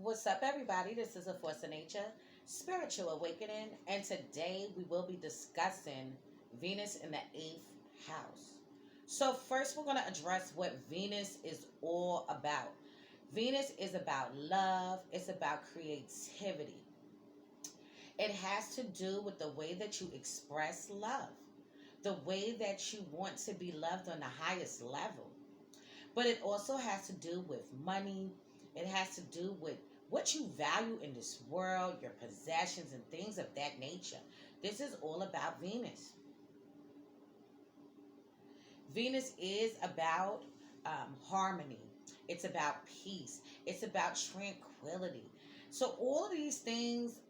What's up, everybody? This is A Force of Nature, Spiritual Awakening, and today we will be discussing Venus in the eighth house. So, first, we're going to address what Venus is all about. Venus is about love, it's about creativity. It has to do with the way that you express love, the way that you want to be loved on the highest level. But it also has to do with money. It has to do with what you value in this world, your possessions, and things of that nature. This is all about Venus. Venus is about harmony, it's about peace, it's about tranquility. So, all of these things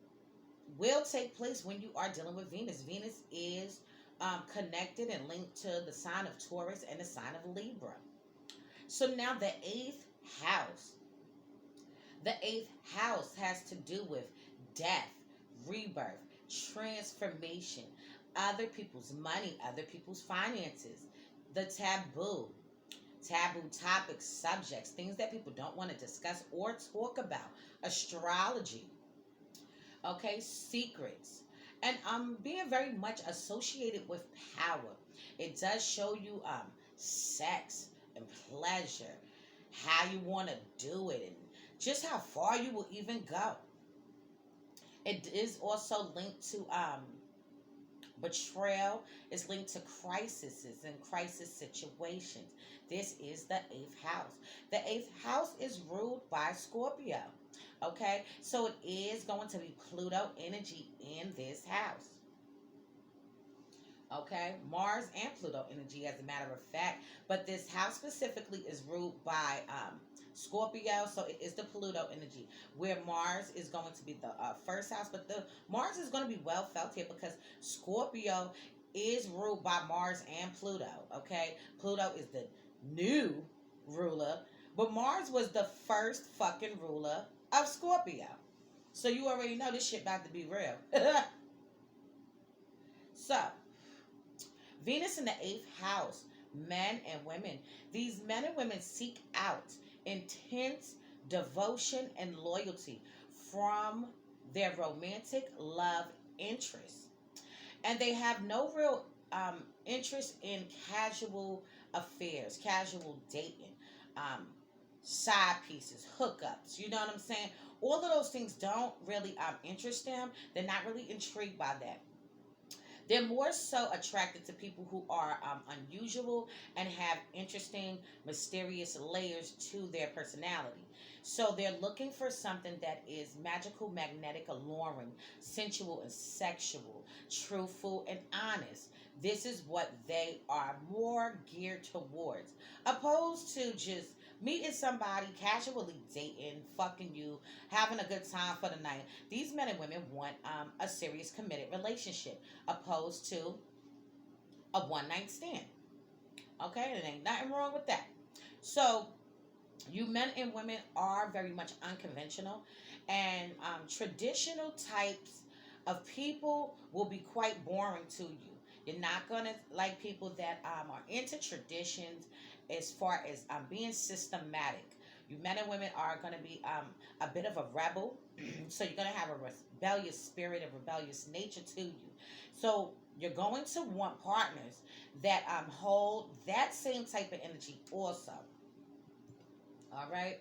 will take place when you are dealing with Venus. Venus is connected and linked to the sign of Taurus and the sign of Libra. So now the eighth house. The eighth house has to do with death, rebirth, transformation, other people's money, other people's finances, the taboo topics, subjects, things that people don't want to discuss or talk about, astrology, okay, secrets, and being very much associated with power. It does show you sex and pleasure, how you want to do it, and just how far you will even go. It is also linked to betrayal. Is linked to crises and crisis situations. This is the eighth house. The eighth house is ruled by Scorpio. Okay, so it is going to be Pluto energy in this house. Okay, Mars and Pluto energy, as a matter of fact. But this house specifically is ruled by Scorpio, so it is the Pluto energy, where Mars is going to be the first house. But the Mars is going to be well felt here because Scorpio is ruled by Mars and Pluto. Okay, Pluto is the new ruler, but Mars was the first fucking ruler of Scorpio. So you already know this shit about to be real. So, Venus in the eighth house, men and women. These men and women seek out intense devotion and loyalty from their romantic love interest. And they have no real interest in casual affairs, casual dating, um, side pieces, hookups. You know what I'm saying? All of those things don't really interest them. They're not really intrigued by that. They're more so attracted to people who are unusual and have interesting, mysterious layers to their personality. So they're looking for something that is magical, magnetic, alluring, sensual, and sexual, truthful, and honest. This is what they are more geared towards, opposed to just meeting somebody, casually dating, fucking you, having a good time for the night. These men and women want a serious, committed relationship opposed to a one night stand. Okay, there ain't nothing wrong with that. So, you men and women are very much unconventional, and traditional types of people will be quite boring to you. You're not gonna like people that are into traditions as far as being systematic. You men and women are going to be a bit of a rebel, so you're going to have a rebellious spirit, a rebellious nature to you. So you're going to want partners that hold that same type of energy also. All right.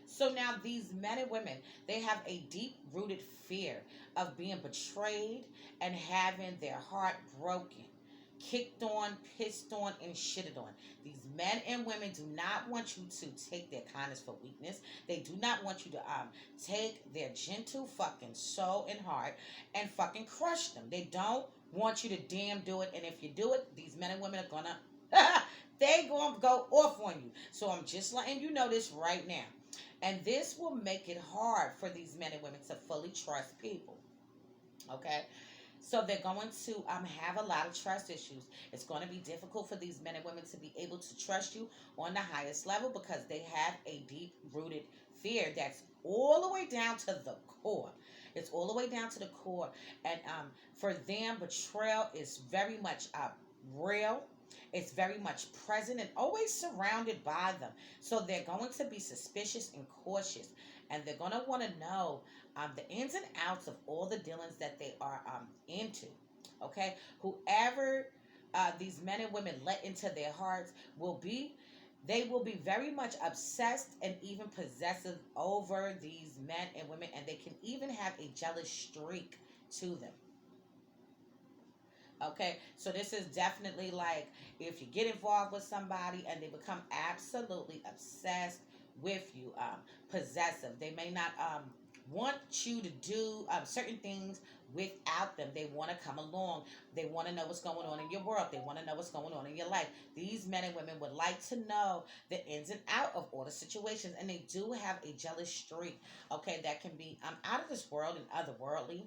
So now these men and women, they have a deep rooted fear of being betrayed and having their heart broken, kicked on, pissed on, and shitted on. These men and women do not want you to take their kindness for weakness. They do not want you to take their gentle fucking soul and heart and fucking crush them. They don't want you to damn do it. And if you do it, these men and women are gonna they gonna go off on you. So I'm just letting you know this right now. And this will make it hard for these men and women to fully trust people. Okay? So they're going to have a lot of trust issues. It's going to be difficult for these men and women to be able to trust you on the highest level because they have a deep rooted fear that's all the way down to the core. It's all the way down to the core. And for them, betrayal is very much real. It's very much present and always surrounded by them. So they're going to be suspicious and cautious, and they're going to want to know the ins and outs of all the dealings that they are into. Okay, whoever these men and women let into their hearts will be, they will be very much obsessed and even possessive over these men and women, and they can even have a jealous streak to them. Okay, so this is definitely like if you get involved with somebody and they become absolutely obsessed with you, possessive. They may not want you to do certain things without them. They want to come along. They want to know what's going on in your world. They want to know what's going on in your life. These men and women would like to know the ins and out of all the situations, and they do have a jealous streak. Okay, that can be out of this world and otherworldly.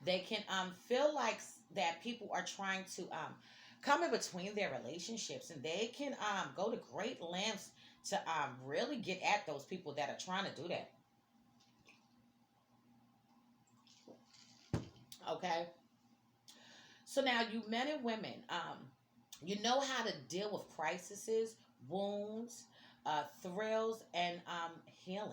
They can feel like that people are trying to come in between their relationships, and they can go to great lengths to really get at those people that are trying to do that. Okay, so now you men and women, you know how to deal with crises, wounds, thrills, and healing.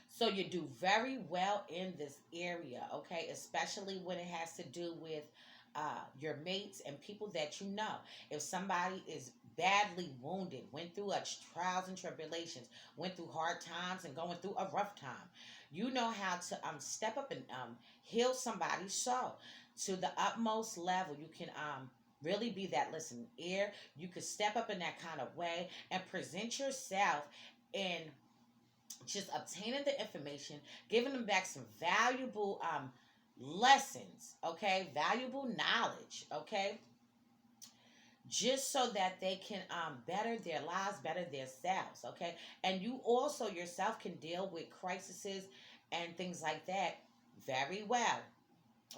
So you do very well in this area, okay? Especially when it has to do with your mates and people that you know. If somebody is badly wounded, went through trials and tribulations, went through hard times and going through a rough time, you know how to step up and heal somebody's soul to the utmost level. You can really be that listening ear. You could step up in that kind of way and present yourself in just obtaining the information, giving them back some valuable lessons, okay, valuable knowledge, okay, just so that they can better their lives, better themselves, okay, and you also yourself can deal with crises and things like that very well.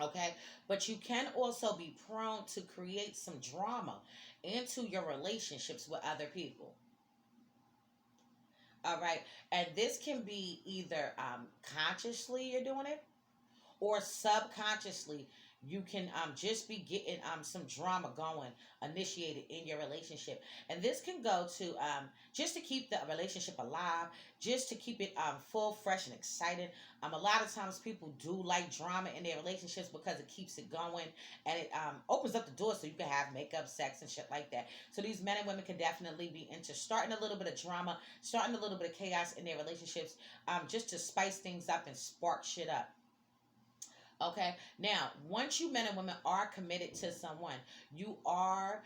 Okay, but you can also be prone to create some drama into your relationships with other people. All right, and this can be either consciously you're doing it, or subconsciously you can just be getting some drama going, initiated in your relationship, and this can go to just to keep the relationship alive, just to keep it full, fresh, and excited. A lot of times people do like drama in their relationships because it keeps it going, and it opens up the door so you can have makeup sex and shit like that. So these men and women can definitely be into starting a little bit of drama, starting a little bit of chaos in their relationships, just to spice things up and spark shit up. Okay. Now, once you men and women are committed to someone, you are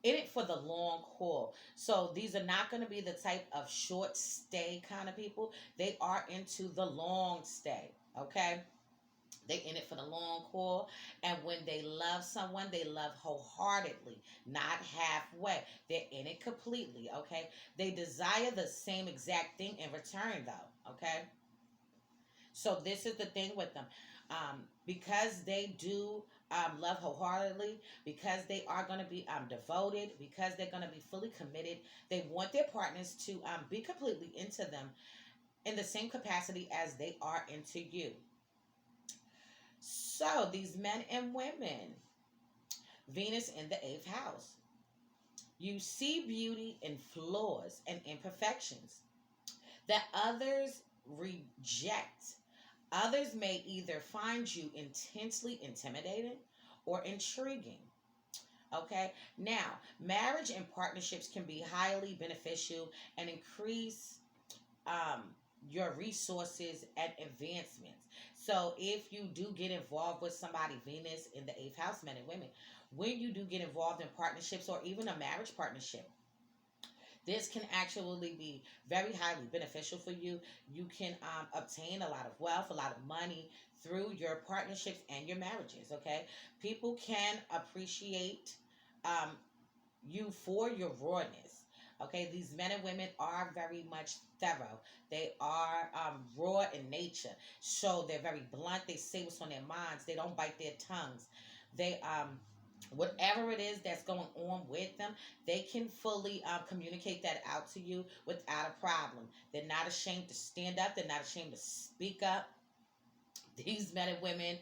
in it for the long haul. So these are not going to be the type of short stay kind of people. They are into the long stay. Okay. They in it for the long haul, and when they love someone, they love wholeheartedly, not halfway. They're in it completely. Okay. They desire the same exact thing in return, though. Okay. So this is the thing with them. Because they do love wholeheartedly, because they are going to be devoted, because they're going to be fully committed, they want their partners to be completely into them in the same capacity as they are into you. So these men and women, Venus in the eighth house, you see beauty in flaws and imperfections that others reject. Others may either find you intensely intimidating or intriguing. Okay, now marriage and partnerships can be highly beneficial and increase um, your resources and advancements. So, if you do get involved with somebody, Venus in the eighth house, men and women, when you do get involved in partnerships or even a marriage partnership, this can actually be very highly beneficial for you. You can obtain a lot of wealth, a lot of money through your partnerships and your marriages. Okay, people can appreciate um, you for your rawness. Okay, these men and women are very much thorough. They are raw in nature, so they're very blunt. They say what's on their minds. They don't bite their tongues. They whatever it is that's going on with them, they can fully communicate that out to you without a problem. They're not ashamed to stand up. They're not ashamed to speak up. These men and women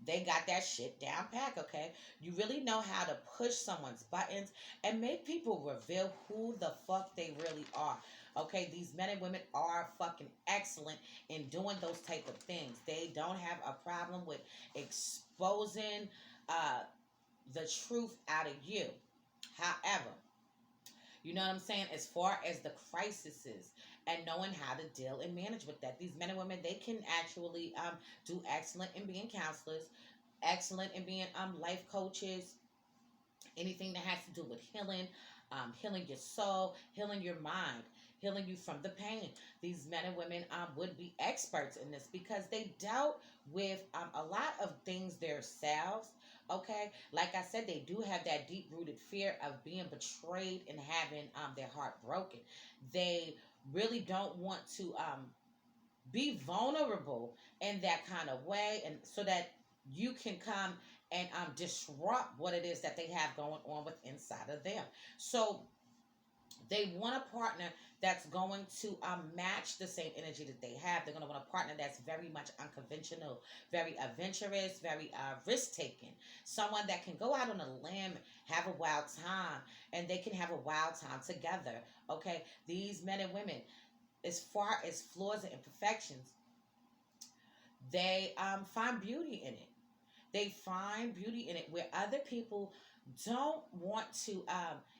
They got that shit down pack, okay? You really know how to push someone's buttons and make people reveal who the fuck they really are. Okay, these men and women are fucking excellent in doing those type of things. They don't have a problem with exposing uh, the truth out of you. However, you know what I'm saying? As far as the crises and knowing how to deal and manage with that, these men and women, they can actually do excellent in being counselors, excellent in being life coaches, anything that has to do with healing, healing your soul, healing your mind, healing you from the pain. These men and women would be experts in this because they dealt with a lot of things themselves. Okay, like I said, they do have that deep rooted fear of being betrayed and having their heart broken. They really don't want to be vulnerable in that kind of way, and so that you can come and disrupt what it is that they have going on with inside of them. So they want a partner that's going to match the same energy that they have. They're going to want a partner that's very much unconventional, very adventurous, very risk taking. Someone that can go out on a limb, have a wild time, and they can have a wild time together. Okay, these men and women, as far as flaws and imperfections, they find beauty in it. They find beauty in it where other people don't want to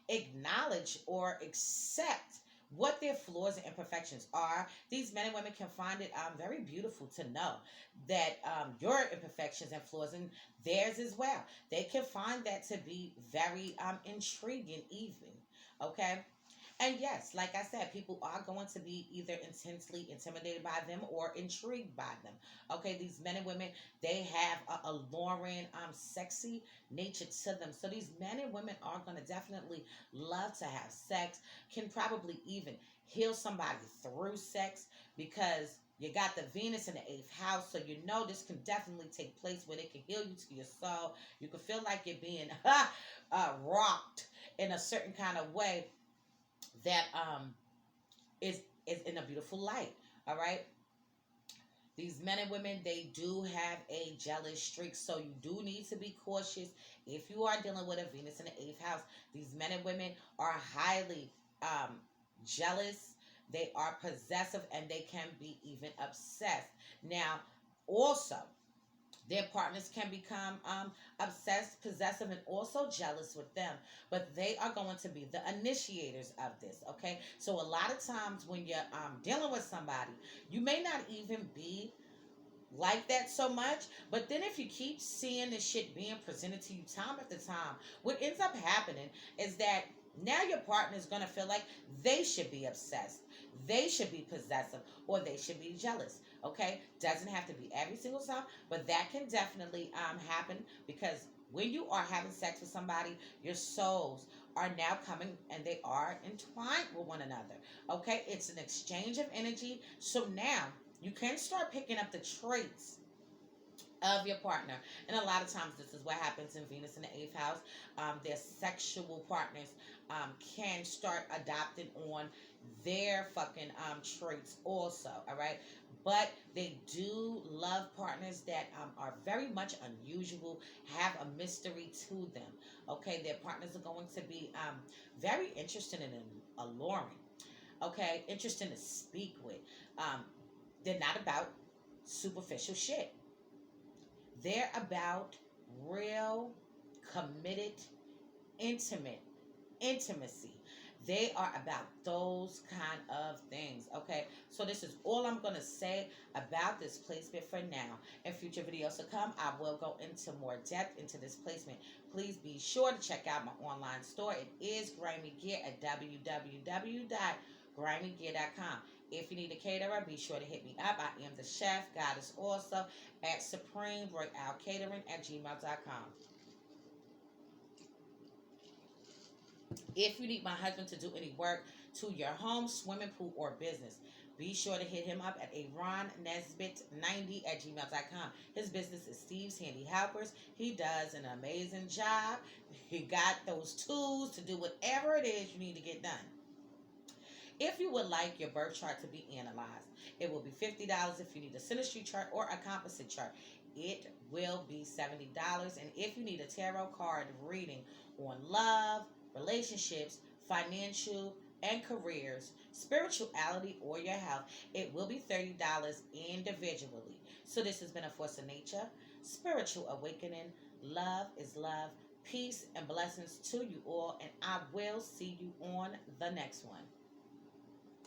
acknowledge or accept what their flaws and imperfections are. These men and women can find it very beautiful to know that your imperfections and flaws and theirs as well. They can find that to be very intriguing, even. Okay, and yes, like I said, people are going to be either intensely intimidated by them or intrigued by them. Okay, these men and women, they have a alluring, sexy nature to them. So these men and women are going to definitely love to have sex, can probably even heal somebody through sex because you got the Venus in the eighth house. So you know this can definitely take place where it can heal you to your soul. You can feel like you're being rocked in a certain kind of way that is in a beautiful light. All right, these men and women, they do have a jealous streak, so you do need to be cautious if you are dealing with a Venus in the eighth house. These men and women are highly jealous. They are possessive, and they can be even obsessed. Now, also, their partners can become obsessed, possessive, and also jealous with them. But they are going to be the initiators of this, okay? So a lot of times when you're dealing with somebody, you may not even be like that so much. But then if you keep seeing this shit being presented to you time after time, what ends up happening is that now your partner is going to feel like they should be obsessed, they should be possessive, or they should be jealous. Okay, doesn't have to be every single time, but that can definitely happen because when you are having sex with somebody, your souls are now coming and they are entwined with one another. Okay, it's an exchange of energy. So now you can start picking up the traits of your partner. And a lot of times, this is what happens in Venus in the eighth house. Their sexual partners can start adopting on their fucking traits, also. All right. But they do love partners that are very much unusual, have a mystery to them. Okay. Their partners are going to be very interested and alluring. Okay. Interesting to speak with. Um, they're not about superficial shit. They're about real, committed, intimate intimacy. They are about those kind of things. Okay, so this is all I'm gonna say about this placement for now. In future videos to come, I will go into more depth into this placement. Please be sure to check out my online store. It is Grimy Gear at www.grimygear.com. If you need a caterer, be sure to hit me up. I am the chef, goddess also, at Supreme Royale Catering at gmail.com. If you need my husband to do any work to your home, swimming pool, or business, be sure to hit him up at aronnesbitt90 at gmail.com. His business is Steve's Handy Helpers. He does an amazing job. He got those tools to do whatever it is you need to get done. If you would like your birth chart to be analyzed, it will be $50 if you need a synastry chart or a composite chart. it will be $70. And if you need a tarot card reading on love, relationships, financial, and careers, spirituality, or your health, it will be $30 individually. So this has been a Force of Nature, Spiritual Awakening. Love is love. Peace and blessings to you all, and I will see you on the next one.